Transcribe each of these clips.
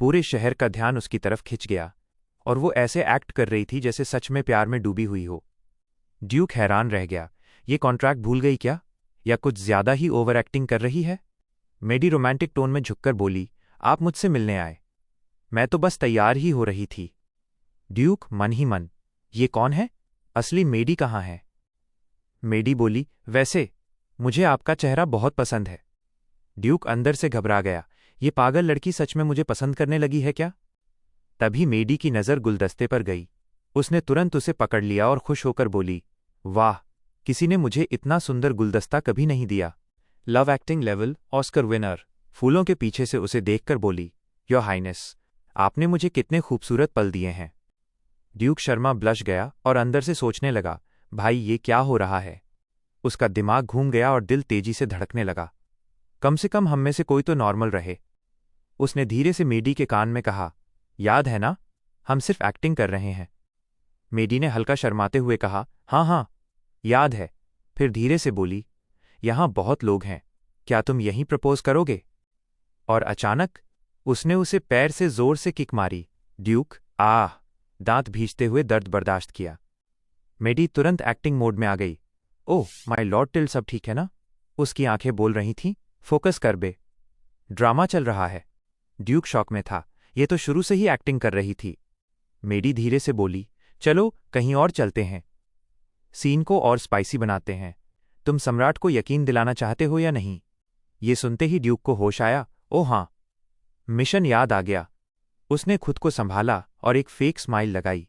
पूरे शहर का ध्यान उसकी तरफ खिंच गया और वो ऐसे एक्ट कर रही थी जैसे सच में प्यार में डूबी हुई हो। ड्यूक हैरान रह गया। ये कॉन्ट्रैक्ट भूल गई क्या, या कुछ ज्यादा ही ओवर एक्टिंग कर रही है? मेडी रोमांटिक टोन में झुककर बोली, आप मुझसे मिलने आए? मैं तो बस तैयार ही हो रही थी। ड्यूक मन ही मन, ये कौन है? असली मेडी कहाँ है? मेडी बोली, वैसे मुझे आपका चेहरा बहुत पसंद है। ड्यूक अंदर से घबरा गया। ये पागल लड़की सच में मुझे पसंद करने लगी है क्या? तभी मेडी की नज़र गुलदस्ते पर गई। उसने तुरंत उसे पकड़ लिया और खुश होकर बोली, वाह, किसी ने मुझे इतना सुंदर गुलदस्ता कभी नहीं दिया। Love acting level Oscar winner. फूलों के पीछे से उसे देखकर बोली, योर हाइनेस, आपने मुझे कितने खूबसूरत पल दिए हैं। ड्यूक शर्मा ब्लश गया और अंदर से सोचने लगा, भाई ये क्या हो रहा है? उसका दिमाग घूम गया और दिल तेजी से धड़कने लगा। कम से कम हम में से कोई तो नॉर्मल रहे। उसने धीरे से मेडी के कान में कहा, याद है ना, हम सिर्फ एक्टिंग कर रहे हैं। मेडी ने हल्का शर्माते हुए कहा, हाँ हाँ याद है। फिर धीरे से बोली, यहां बहुत लोग हैं, क्या तुम यहीं प्रपोज करोगे? और अचानक उसने उसे पैर से जोर से किक मारी। ड्यूक दांत भींचते हुए दर्द बर्दाश्त किया। मेडी तुरंत एक्टिंग मोड में आ गई। ओह माय लॉर्ड, टिल सब ठीक है ना? उसकी आंखें बोल रही थीं, फोकस कर बे, ड्रामा चल रहा है। ड्यूक शॉक में था। ये तो शुरू से ही एक्टिंग कर रही थी। मेडी धीरे से बोली, चलो कहीं और चलते हैं, सीन को और स्पाइसी बनाते हैं। तुम सम्राट को यकीन दिलाना चाहते हो या नहीं? ये सुनते ही ड्यूक को होश आया। ओ हाँ, मिशन याद आ गया। उसने खुद को संभाला और एक फेक स्माइल लगाई।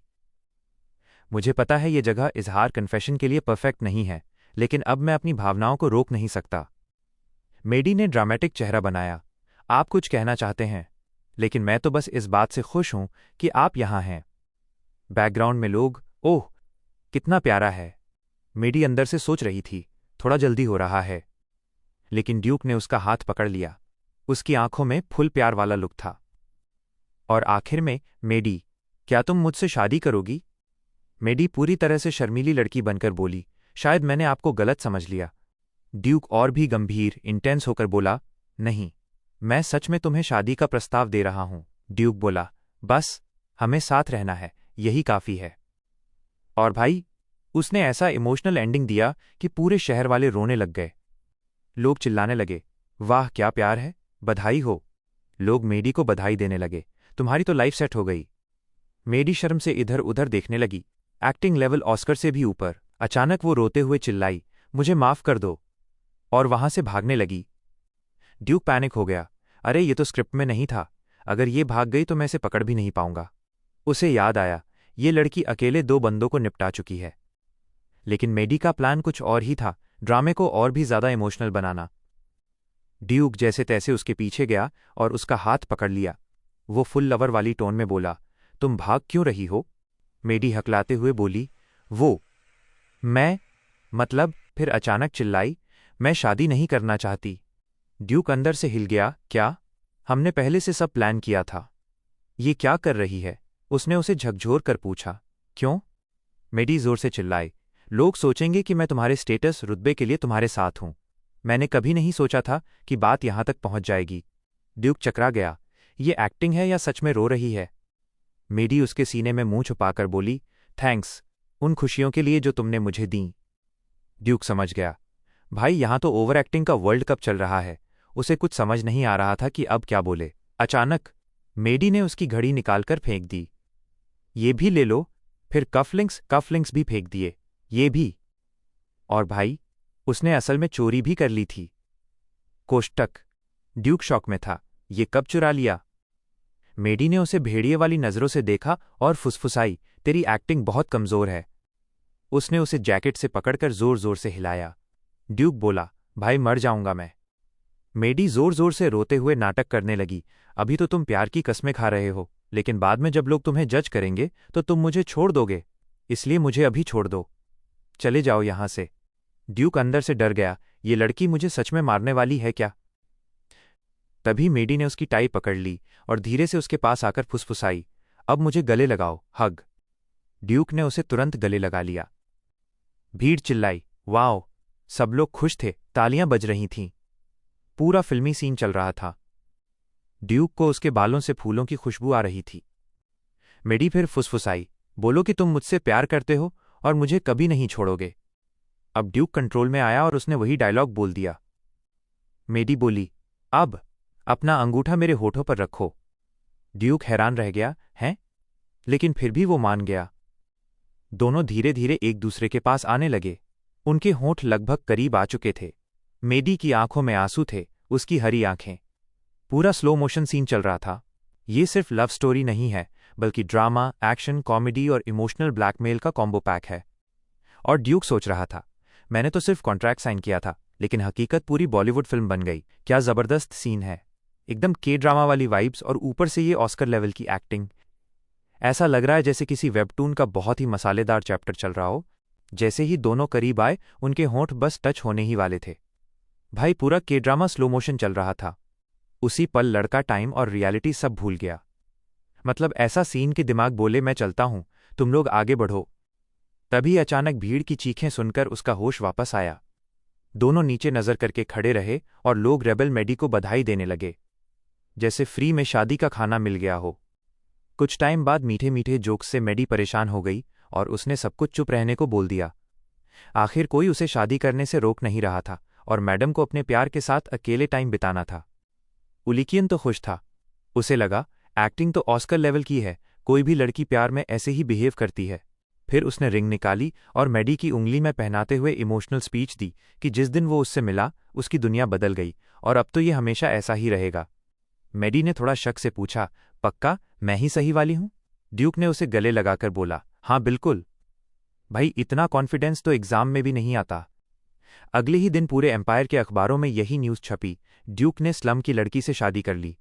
मुझे पता है ये जगह इजहार कन्फेशन के लिए परफेक्ट नहीं है, लेकिन अब मैं अपनी भावनाओं को रोक नहीं सकता। मेडी ने ड्रामेटिक चेहरा बनाया। आप कुछ कहना चाहते हैं, लेकिन मैं तो बस इस बात से खुश हूं कि आप यहां हैं। बैकग्राउंड में लोग, ओह कितना प्यारा है। मेडी अंदर से सोच रही थी, थोड़ा जल्दी हो रहा है। लेकिन ड्यूक ने उसका हाथ पकड़ लिया। उसकी आंखों में फुल प्यार वाला लुक था। और आखिर में, मेडी, क्या तुम मुझसे शादी करोगी? मेडी पूरी तरह से शर्मीली लड़की बनकर बोली, शायद मैंने आपको गलत समझ लिया। ड्यूक और भी गंभीर, इंटेंस होकर बोला, नहीं, मैं सच में तुम्हें शादी का प्रस्ताव दे रहा हूं। ड्यूक बोला, बस हमें साथ रहना है, यही काफी है। और भाई, उसने ऐसा इमोशनल एंडिंग दिया कि पूरे शहर वाले रोने लग गए। लोग चिल्लाने लगे, वाह क्या प्यार है, बधाई हो। लोग मेडी को बधाई देने लगे, तुम्हारी तो लाइफ सेट हो गई। मेडी शर्म से इधर उधर देखने लगी, एक्टिंग लेवल ऑस्कर से भी ऊपर। अचानक वो रोते हुए चिल्लाई, मुझे माफ कर दो, और वहां से भागने लगी। ड्यूक पैनिक हो गया, अरे ये तो स्क्रिप्ट में नहीं था, अगर ये भाग गई तो मैं इसे पकड़ भी नहीं पाऊंगा। उसे याद आया, ये लड़की अकेले 2 बंदों को निपटा चुकी है। लेकिन मेडी का प्लान कुछ और ही था, ड्रामे को और भी ज्यादा इमोशनल बनाना। ड्यूक जैसे तैसे उसके पीछे गया और उसका हाथ पकड़ लिया। वो फुल लवर वाली टोन में बोला, तुम भाग क्यों रही हो? मेडी हकलाते हुए बोली, वो मैं मतलब। फिर अचानक चिल्लाई, मैं शादी नहीं करना चाहती। ड्यूक अंदर से हिल गया, क्या? हमने पहले से सब प्लान किया था। ये क्या कर रही है? उसने उसे झकझोर कर पूछा। क्यों? मेडी जोर से चिल्लाई, लोग सोचेंगे कि मैं तुम्हारे स्टेटस रुतबे के लिए तुम्हारे साथ हूं। मैंने कभी नहीं सोचा था कि बात यहां तक पहुंच जाएगी। ड्यूक चकरा गया, ये एक्टिंग है या सच में रो रही है? मेडी उसके सीने में मुंह छुपाकर बोली, थैंक्स उन खुशियों के लिए जो तुमने मुझे दी। ड्यूक समझ गया, भाई यहां तो ओवर एक्टिंग का वर्ल्ड कप चल रहा है। उसे कुछ समझ नहीं आ रहा था कि अब क्या बोले। अचानक मेडी ने उसकी घड़ी निकालकर फेंक दी। ये भी ले लो। फिर कफलिंग्स भी फेंक दिए, ये भी। और भाई, उसने असल में चोरी भी कर ली थी। कोष्टक। ड्यूक शॉक में था, ये कब चुरा लिया? मेडी ने उसे भेड़िए वाली नजरों से देखा और फुसफुसाई, तेरी एक्टिंग बहुत कमजोर है। उसने उसे जैकेट से पकड़कर जोर जोर से हिलाया। ड्यूक बोला, भाई मर जाऊंगा मैं। मेडी जोर जोर से रोते हुए नाटक करने लगी, अभी तो तुम प्यार की कस्में खा रहे हो, लेकिन बाद में जब लोग तुम्हें जज करेंगे तो तुम मुझे छोड़ दोगे, इसलिए मुझे अभी छोड़ दो, चले जाओ यहां से। ड्यूक अंदर से डर गया, ये लड़की मुझे सच में मारने वाली है क्या? तभी मेडी ने उसकी टाई पकड़ ली और धीरे से उसके पास आकर फुसफुसाई, अब मुझे गले लगाओ, हग। ड्यूक ने उसे तुरंत गले लगा लिया। भीड़ चिल्लाई, वाओ। सब लोग खुश थे, तालियां बज रही थीं। पूरा फिल्मी सीन चल रहा था। ड्यूक को उसके बालों से फूलों की खुशबू आ रही थी। मेडी फिर फुसफुसाई, बोलो कि तुम मुझसे प्यार करते हो और मुझे कभी नहीं छोड़ोगे। अब ड्यूक कंट्रोल में आया और उसने वही डायलॉग बोल दिया। मेडी बोली, अब अपना अंगूठा मेरे होठों पर रखो। ड्यूक हैरान रह गया, हैं? लेकिन फिर भी वो मान गया। दोनों धीरे धीरे एक दूसरे के पास आने लगे। उनके होंठ लगभग करीब आ चुके थे। मेडी की आंखों में आंसू थे, उसकी हरी आंखें। पूरा स्लो मोशन सीन चल रहा था। ये सिर्फ लव स्टोरी नहीं है, बल्कि ड्रामा, एक्शन, कॉमेडी और इमोशनल ब्लैकमेल का कॉम्बो पैक है। और ड्यूक सोच रहा था, मैंने तो सिर्फ कॉन्ट्रैक्ट साइन किया था, लेकिन हकीकत पूरी बॉलीवुड फिल्म बन गई। क्या जबरदस्त सीन है, एकदम के ड्रामा वाली वाइब्स, और ऊपर से ये ऑस्कर लेवल की एक्टिंग। ऐसा लग रहा है जैसे किसी वेबटून का बहुत ही मसालेदार चैप्टर चल रहा हो। जैसे ही दोनों करीब आए, उनके होंठ बस टच होने ही वाले थे। भाई, पूरा के ड्रामा स्लो मोशन चल रहा था। उसी पल लड़का टाइम और रियलिटी सब भूल गया। मतलब ऐसा सीन कि दिमाग बोले मैं चलता हूं, तुम लोग आगे बढ़ो। तभी अचानक भीड़ की चीखें सुनकर उसका होश वापस आया। दोनों नीचे नजर करके खड़े रहे और लोग रेबल मेडी को बधाई देने लगे, जैसे फ्री में शादी का खाना मिल गया हो। कुछ टाइम बाद मीठे मीठे जोक्स से मेडी परेशान हो गई और उसने सब कुछ चुप रहने को बोल दिया। आखिर कोई उसे शादी करने से रोक नहीं रहा था और मैडम को अपने प्यार के साथ अकेले टाइम बिताना था। उलिकियन तो खुश था। उसे लगा एक्टिंग तो ऑस्कर लेवल की है, कोई भी लड़की प्यार में ऐसे ही बिहेव करती है। फिर उसने रिंग निकाली और मेडी की उंगली में पहनाते हुए इमोशनल स्पीच दी कि जिस दिन वो उससे मिला, उसकी दुनिया बदल गई और अब तो ये हमेशा ऐसा ही रहेगा। मेडी ने थोड़ा शक से पूछा, पक्का मैं ही सही वाली हूं? ड्यूक ने उसे गले लगाकर बोला, हाँ बिल्कुल। भाई, इतना कॉन्फिडेंस तो एग्जाम में भी नहीं आता। अगले ही दिन पूरे एम्पायर के अखबारों में यही न्यूज़ छपी, ड्यूक ने स्लम की लड़की से शादी कर ली।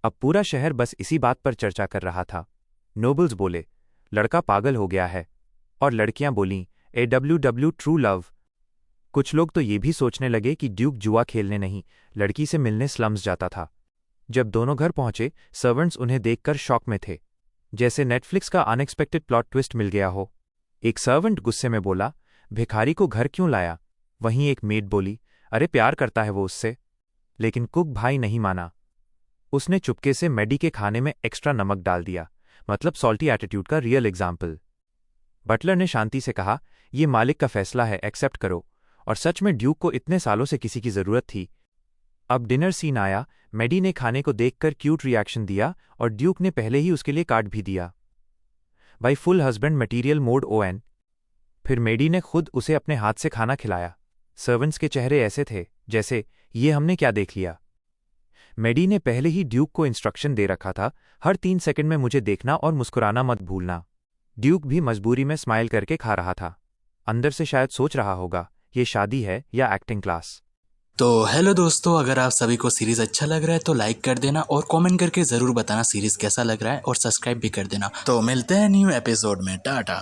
अब पूरा शहर बस इसी बात पर चर्चा कर रहा था। नोबल्स बोले, लड़का पागल हो गया है, और लड़कियां बोलीं, AWW ट्रू लव। कुछ लोग तो ये भी सोचने लगे कि ड्यूक जुआ खेलने नहीं, लड़की से मिलने स्लम्स जाता था। जब दोनों घर पहुंचे, सर्वेंट्स उन्हें देखकर शॉक में थे, जैसे नेटफ्लिक्स का अनएक्सपेक्टेड प्लॉट ट्विस्ट मिल गया हो। एक सर्वेंट गुस्से में बोला, भिखारी को घर क्यों लाया? वहीं एक मेड बोली, अरे प्यार करता है वो उससे। लेकिन कुक भाई नहीं माना। उसने चुपके से मेडी के खाने में एक्स्ट्रा नमक डाल दिया, मतलब सॉल्टी एटीट्यूड का रियल एग्जाम्पल। बटलर ने शांति से कहा, ये मालिक का फैसला है, एक्सेप्ट करो। और सच में ड्यूक को इतने सालों से किसी की जरूरत थी। अब डिनर सीन आया। मेडी ने खाने को देखकर क्यूट रिएक्शन दिया और ड्यूक ने पहले ही उसके लिए कार्ड भी दिया। भाई, full husband material mode ON। फिर मेडी ने खुद उसे अपने हाथ से खाना खिलाया। सर्वेंट्स के चेहरे ऐसे थे जैसे, ये हमने क्या देख लिया। मेडी ने पहले ही ड्यूक को इंस्ट्रक्शन दे रखा था, हर 3 सेकंड में मुझे देखना और मुस्कुराना मत भूलना। ड्यूक भी मजबूरी में स्माइल करके खा रहा था। अंदर से शायद सोच रहा होगा, ये शादी है या एक्टिंग क्लास। तो हेलो दोस्तों, अगर आप सभी को सीरीज अच्छा लग रहा है तो लाइक कर देना और कमेंट करके ज़रूर बताना सीरीज कैसा लग रहा है, और सब्सक्राइब भी कर देना। तो मिलते हैं न्यू एपिसोड में। टाटा।